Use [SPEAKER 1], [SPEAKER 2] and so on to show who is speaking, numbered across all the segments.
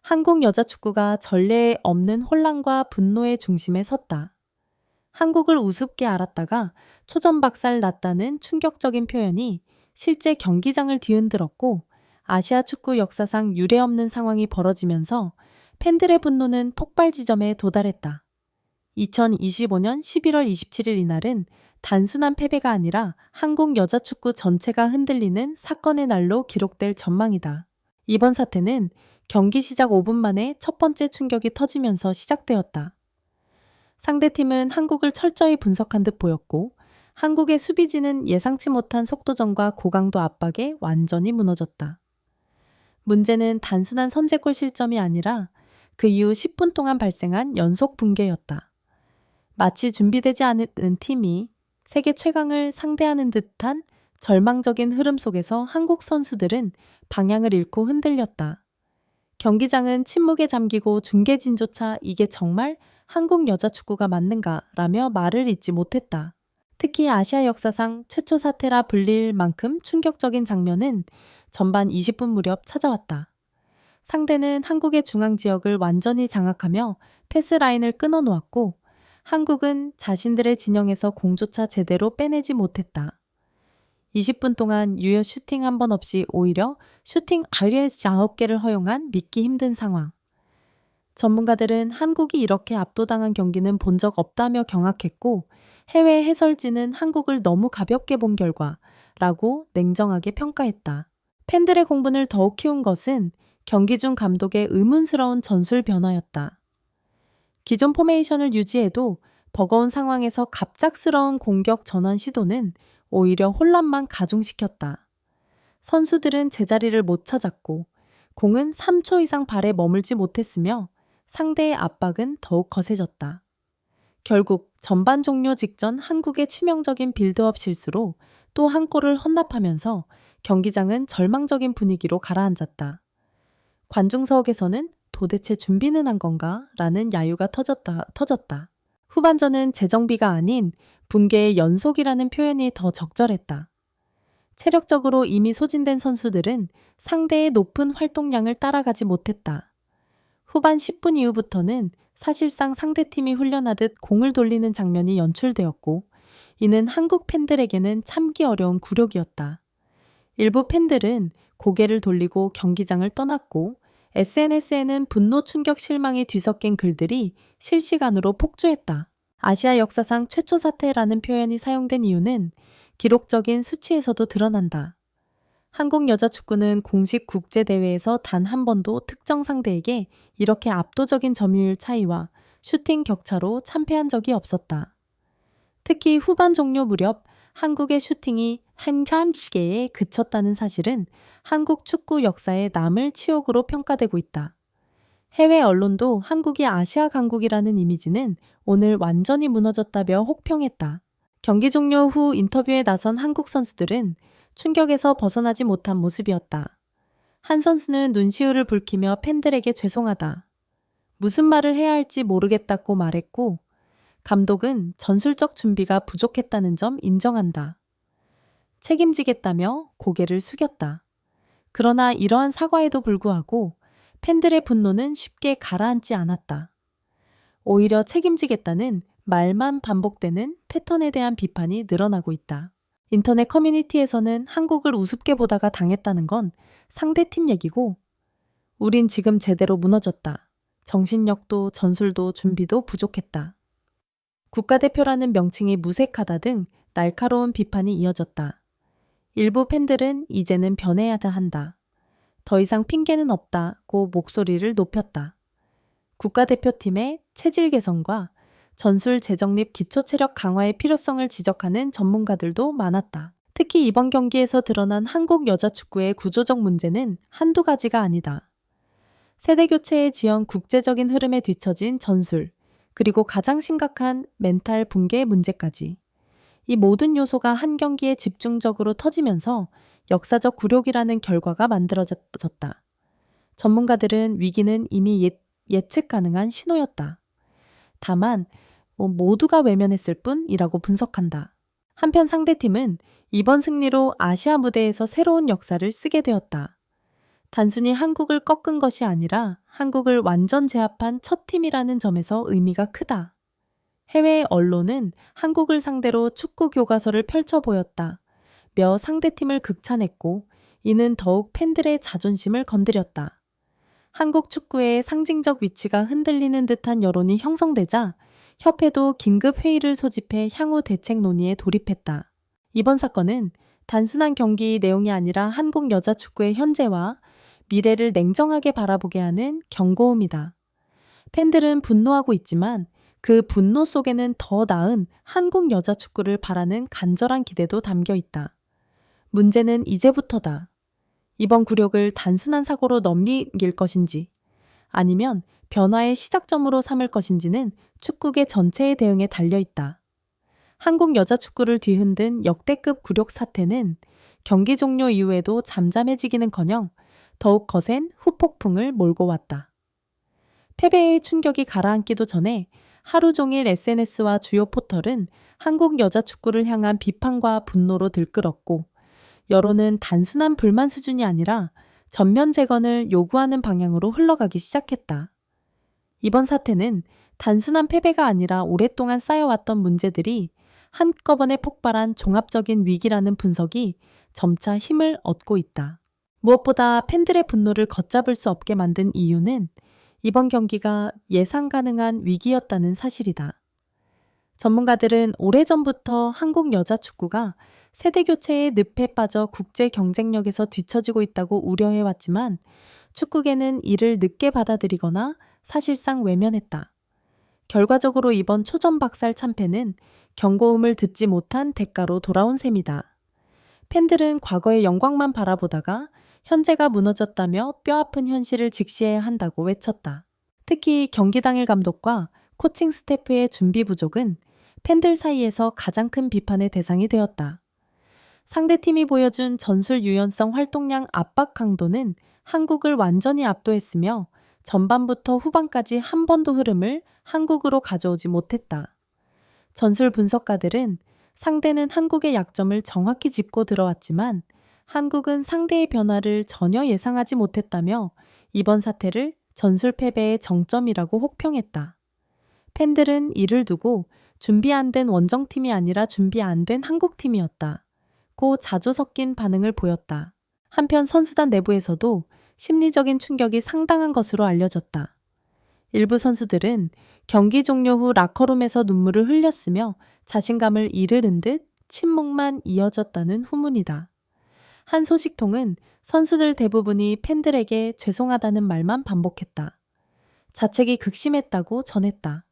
[SPEAKER 1] 한국 여자 축구가 전례 없는 혼란과 분노의 중심에 섰다. 한국을 우습게 알았다가 초전박살 났다는 충격적인 표현이 실제 경기장을 뒤흔들었고, 아시아 축구 역사상 유례없는 상황이 벌어지면서 팬들의 분노는 폭발 지점에 도달했다. 2025년 11월 27일 이날은 단순한 패배가 아니라 한국 여자 축구 전체가 흔들리는 사건의 날로 기록될 전망이다. 이번 사태는 경기 시작 5분 만에 첫 번째 충격이 터지면서 시작되었다. 상대팀은 한국을 철저히 분석한 듯 보였고, 한국의 수비진은 예상치 못한 속도전과 고강도 압박에 완전히 무너졌다. 문제는 단순한 선제골 실점이 아니라 그 이후 10분 동안 발생한 연속 붕괴였다. 마치 준비되지 않은 팀이 세계 최강을 상대하는 듯한 절망적인 흐름 속에서 한국 선수들은 방향을 잃고 흔들렸다. 경기장은 침묵에 잠기고 중계진조차 이게 정말 한국 여자 축구가 맞는가라며 말을 잇지 못했다. 특히 아시아 역사상 최초 사태라 불릴 만큼 충격적인 장면은 전반 20분 무렵 찾아왔다. 상대는 한국의 중앙 지역을 완전히 장악하며 패스라인을 끊어놓았고, 한국은 자신들의 진영에서 공조차 제대로 빼내지 못했다. 20분 동안 유효 슈팅 한 번 없이 오히려 슈팅 9개를 허용한 믿기 힘든 상황. 전문가들은 한국이 이렇게 압도당한 경기는 본 적 없다며 경악했고, 해외 해설진은 한국을 너무 가볍게 본 결과라고 냉정하게 평가했다. 팬들의 공분을 더욱 키운 것은 경기 중 감독의 의문스러운 전술 변화였다. 기존 포메이션을 유지해도 버거운 상황에서 갑작스러운 공격 전환 시도는 오히려 혼란만 가중시켰다. 선수들은 제자리를 못 찾았고, 공은 3초 이상 발에 머물지 못했으며 상대의 압박은 더욱 거세졌다. 결국 전반 종료 직전 한국의 치명적인 빌드업 실수로 또 한 골을 헌납하면서 경기장은 절망적인 분위기로 가라앉았다. 관중석에서는 도대체 준비는 한 건가? 라는 야유가 터졌다. 후반전은 재정비가 아닌 붕괴의 연속이라는 표현이 더 적절했다. 체력적으로 이미 소진된 선수들은 상대의 높은 활동량을 따라가지 못했다. 후반 10분 이후부터는 사실상 상대팀이 훈련하듯 공을 돌리는 장면이 연출되었고, 이는 한국 팬들에게는 참기 어려운 굴욕이었다. 일부 팬들은 고개를 돌리고 경기장을 떠났고, SNS에는 분노, 충격, 실망이 뒤섞인 글들이 실시간으로 폭주했다. 아시아 역사상 최초 사태라는 표현이 사용된 이유는 기록적인 수치에서도 드러난다. 한국 여자 축구는 공식 국제대회에서 단 한 번도 특정 상대에게 이렇게 압도적인 점유율 차이와 슈팅 격차로 참패한 적이 없었다. 특히 후반 종료 무렵 한국의 슈팅이 한참시계에 그쳤다는 사실은 한국 축구 역사에 남을 치욕으로 평가되고 있다. 해외 언론도 한국이 아시아 강국이라는 이미지는 오늘 완전히 무너졌다며 혹평했다. 경기 종료 후 인터뷰에 나선 한국 선수들은 충격에서 벗어나지 못한 모습이었다. 한 선수는 눈시울을 붉히며 팬들에게 죄송하다. 무슨 말을 해야 할지 모르겠다고 말했고, 감독은 전술적 준비가 부족했다는 점 인정한다. 책임지겠다며 고개를 숙였다. 그러나 이러한 사과에도 불구하고 팬들의 분노는 쉽게 가라앉지 않았다. 오히려 책임지겠다는 말만 반복되는 패턴에 대한 비판이 늘어나고 있다. 인터넷 커뮤니티에서는 한국을 우습게 보다가 당했다는 건 상대팀 얘기고, 우린 지금 제대로 무너졌다. 정신력도 전술도 준비도 부족했다. 국가대표라는 명칭이 무색하다 등 날카로운 비판이 이어졌다. 일부 팬들은 이제는 변해야 한다. 더 이상 핑계는 없다고 목소리를 높였다. 국가대표팀의 체질 개선과 전술 재정립 기초 체력 강화의 필요성을 지적하는 전문가들도 많았다. 특히 이번 경기에서 드러난 한국 여자 축구의 구조적 문제는 한두 가지가 아니다. 세대교체에 지연 국제적인 흐름에 뒤처진 전술, 그리고 가장 심각한 멘탈 붕괴 문제까지. 이 모든 요소가 한 경기에 집중적으로 터지면서 역사적 굴욕이라는 결과가 만들어졌다. 전문가들은 위기는 이미 예측 가능한 신호였다. 다만 모두가 외면했을 뿐이라고 분석한다. 한편 상대팀은 이번 승리로 아시아 무대에서 새로운 역사를 쓰게 되었다. 단순히 한국을 꺾은 것이 아니라 한국을 완전 제압한 첫 팀이라는 점에서 의미가 크다. 해외 언론은 한국을 상대로 축구 교과서를 펼쳐 보였다. 며 상대팀을 극찬했고, 이는 더욱 팬들의 자존심을 건드렸다. 한국 축구의 상징적 위치가 흔들리는 듯한 여론이 형성되자 협회도 긴급 회의를 소집해 향후 대책 논의에 돌입했다. 이번 사건은 단순한 경기 내용이 아니라 한국 여자 축구의 현재와 미래를 냉정하게 바라보게 하는 경고음이다. 팬들은 분노하고 있지만 그 분노 속에는 더 나은 한국 여자 축구를 바라는 간절한 기대도 담겨 있다. 문제는 이제부터다. 이번 굴욕을 단순한 사고로 넘길 것인지 아니면 변화의 시작점으로 삼을 것인지는 축구계 전체의 대응에 달려있다. 한국 여자 축구를 뒤흔든 역대급 굴욕 사태는 경기 종료 이후에도 잠잠해지기는커녕 더욱 거센 후폭풍을 몰고 왔다. 패배의 충격이 가라앉기도 전에 하루 종일 SNS와 주요 포털은 한국 여자 축구를 향한 비판과 분노로 들끓었고, 여론은 단순한 불만 수준이 아니라 전면 재건을 요구하는 방향으로 흘러가기 시작했다. 이번 사태는 단순한 패배가 아니라 오랫동안 쌓여왔던 문제들이 한꺼번에 폭발한 종합적인 위기라는 분석이 점차 힘을 얻고 있다. 무엇보다 팬들의 분노를 걷잡을 수 없게 만든 이유는 이번 경기가 예상 가능한 위기였다는 사실이다. 전문가들은 오래전부터 한국 여자 축구가 세대 교체의 늪에 빠져 국제 경쟁력에서 뒤처지고 있다고 우려해왔지만 축구계는 이를 늦게 받아들이거나 사실상 외면했다. 결과적으로 이번 초전박살 참패는 경고음을 듣지 못한 대가로 돌아온 셈이다. 팬들은 과거의 영광만 바라보다가 현재가 무너졌다며 뼈아픈 현실을 직시해야 한다고 외쳤다. 특히 경기 당일 감독과 코칭 스태프의 준비 부족은 팬들 사이에서 가장 큰 비판의 대상이 되었다. 상대팀이 보여준 전술 유연성 활동량 압박 강도는 한국을 완전히 압도했으며 전반부터 후반까지 한 번도 흐름을 한국으로 가져오지 못했다. 전술 분석가들은 상대는 한국의 약점을 정확히 짚고 들어왔지만 한국은 상대의 변화를 전혀 예상하지 못했다며 이번 사태를 전술 패배의 정점이라고 혹평했다. 팬들은 이를 두고 준비 안 된 원정팀이 아니라 준비 안 된 한국팀이었다. 고 자조 섞인 반응을 보였다. 한편 선수단 내부에서도 심리적인 충격이 상당한 것으로 알려졌다. 일부 선수들은 경기 종료 후 라커룸에서 눈물을 흘렸으며 자신감을 잃은 듯 침묵만 이어졌다는 후문이다. 한 소식통은 선수들 대부분이 팬들에게 죄송하다는 말만 반복했다. 자책이 극심했다고 전했다.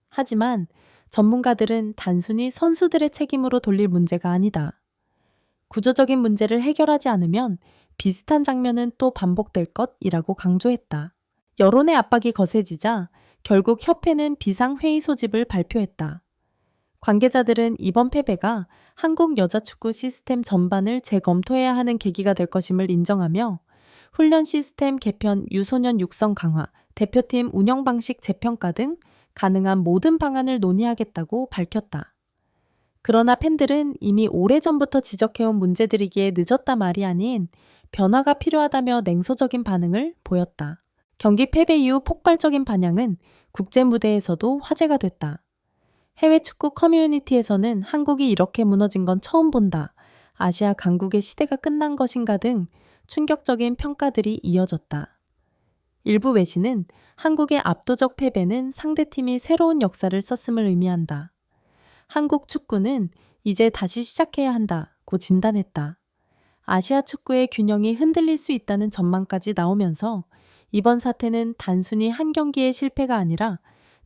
[SPEAKER 1] 하지만 전문가들은 단순히 선수들의 책임으로 돌릴 문제가 아니다. 구조적인 문제를 해결하지 않으면 비슷한 장면은 또 반복될 것이라고 강조했다. 여론의 압박이 거세지자 결국 협회는 비상회의 소집을 발표했다. 관계자들은 이번 패배가 한국 여자축구 시스템 전반을 재검토해야 하는 계기가 될 것임을 인정하며 훈련 시스템 개편, 유소년 육성 강화, 대표팀 운영 방식 재평가 등 가능한 모든 방안을 논의하겠다고 밝혔다. 그러나 팬들은 이미 오래전부터 지적해온 문제들이기에 늦었다 말이 아닌 변화가 필요하다며 냉소적인 반응을 보였다. 경기 패배 이후 폭발적인 반향은 국제 무대에서도 화제가 됐다. 해외 축구 커뮤니티에서는 한국이 이렇게 무너진 건 처음 본다. 아시아 강국의 시대가 끝난 것인가 등 충격적인 평가들이 이어졌다. 일부 외신은 한국의 압도적 패배는 상대팀이 새로운 역사를 썼음을 의미한다. 한국 축구는 이제 다시 시작해야 한다고 진단했다. 아시아 축구의 균형이 흔들릴 수 있다는 전망까지 나오면서 이번 사태는 단순히 한 경기의 실패가 아니라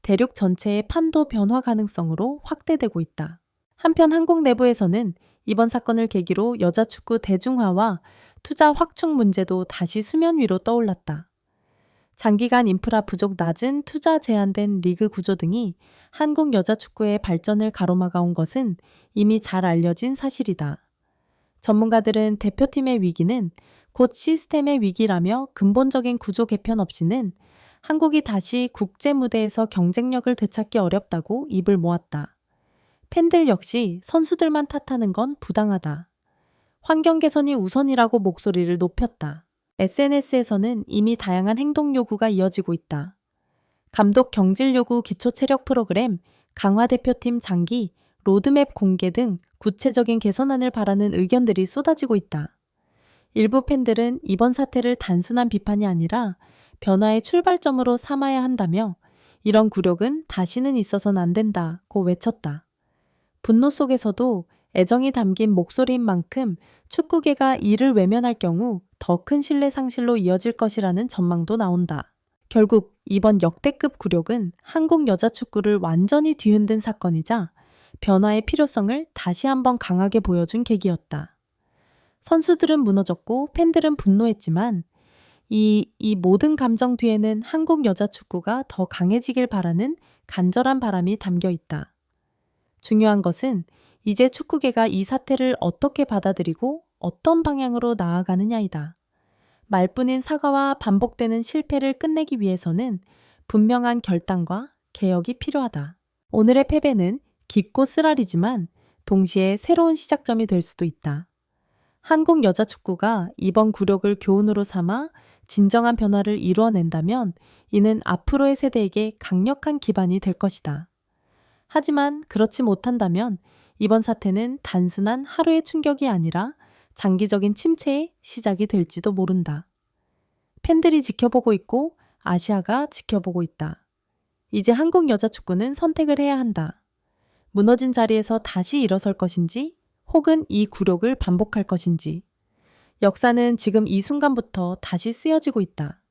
[SPEAKER 1] 대륙 전체의 판도 변화 가능성으로 확대되고 있다. 한편 한국 내부에서는 이번 사건을 계기로 여자 축구 대중화와 투자 확충 문제도 다시 수면 위로 떠올랐다. 장기간 인프라 부족, 낮은 투자 제한된 리그 구조 등이 한국 여자 축구의 발전을 가로막아온 것은 이미 잘 알려진 사실이다. 전문가들은 대표팀의 위기는 곧 시스템의 위기라며 근본적인 구조 개편 없이는 한국이 다시 국제 무대에서 경쟁력을 되찾기 어렵다고 입을 모았다. 팬들 역시 선수들만 탓하는 건 부당하다. 환경 개선이 우선이라고 목소리를 높였다. SNS에서는 이미 다양한 행동 요구가 이어지고 있다. 감독 경질 요구 기초 체력 프로그램, 강화 대표팀 장기, 로드맵 공개 등 구체적인 개선안을 바라는 의견들이 쏟아지고 있다. 일부 팬들은 이번 사태를 단순한 비판이 아니라 변화의 출발점으로 삼아야 한다며 이런 굴욕은 다시는 있어서는 안 된다고 외쳤다. 분노 속에서도 애정이 담긴 목소리인 만큼 축구계가 이를 외면할 경우 더 큰 신뢰 상실로 이어질 것이라는 전망도 나온다. 결국 이번 역대급 굴욕은 한국 여자 축구를 완전히 뒤흔든 사건이자 변화의 필요성을 다시 한번 강하게 보여준 계기였다. 선수들은 무너졌고 팬들은 분노했지만 이 모든 감정 뒤에는 한국 여자 축구가 더 강해지길 바라는 간절한 바람이 담겨 있다. 중요한 것은 이제 축구계가 이 사태를 어떻게 받아들이고 어떤 방향으로 나아가느냐이다. 말뿐인 사과와 반복되는 실패를 끝내기 위해서는 분명한 결단과 개혁이 필요하다. 오늘의 패배는 깊고 쓰라리지만 동시에 새로운 시작점이 될 수도 있다. 한국 여자 축구가 이번 굴욕을 교훈으로 삼아 진정한 변화를 이루어낸다면 이는 앞으로의 세대에게 강력한 기반이 될 것이다. 하지만 그렇지 못한다면 이번 사태는 단순한 하루의 충격이 아니라 장기적인 침체의 시작이 될지도 모른다. 팬들이 지켜보고 있고 아시아가 지켜보고 있다. 이제 한국 여자 축구는 선택을 해야 한다. 무너진 자리에서 다시 일어설 것인지 혹은 이 굴욕을 반복할 것인지. 역사는 지금 이 순간부터 다시 쓰여지고 있다.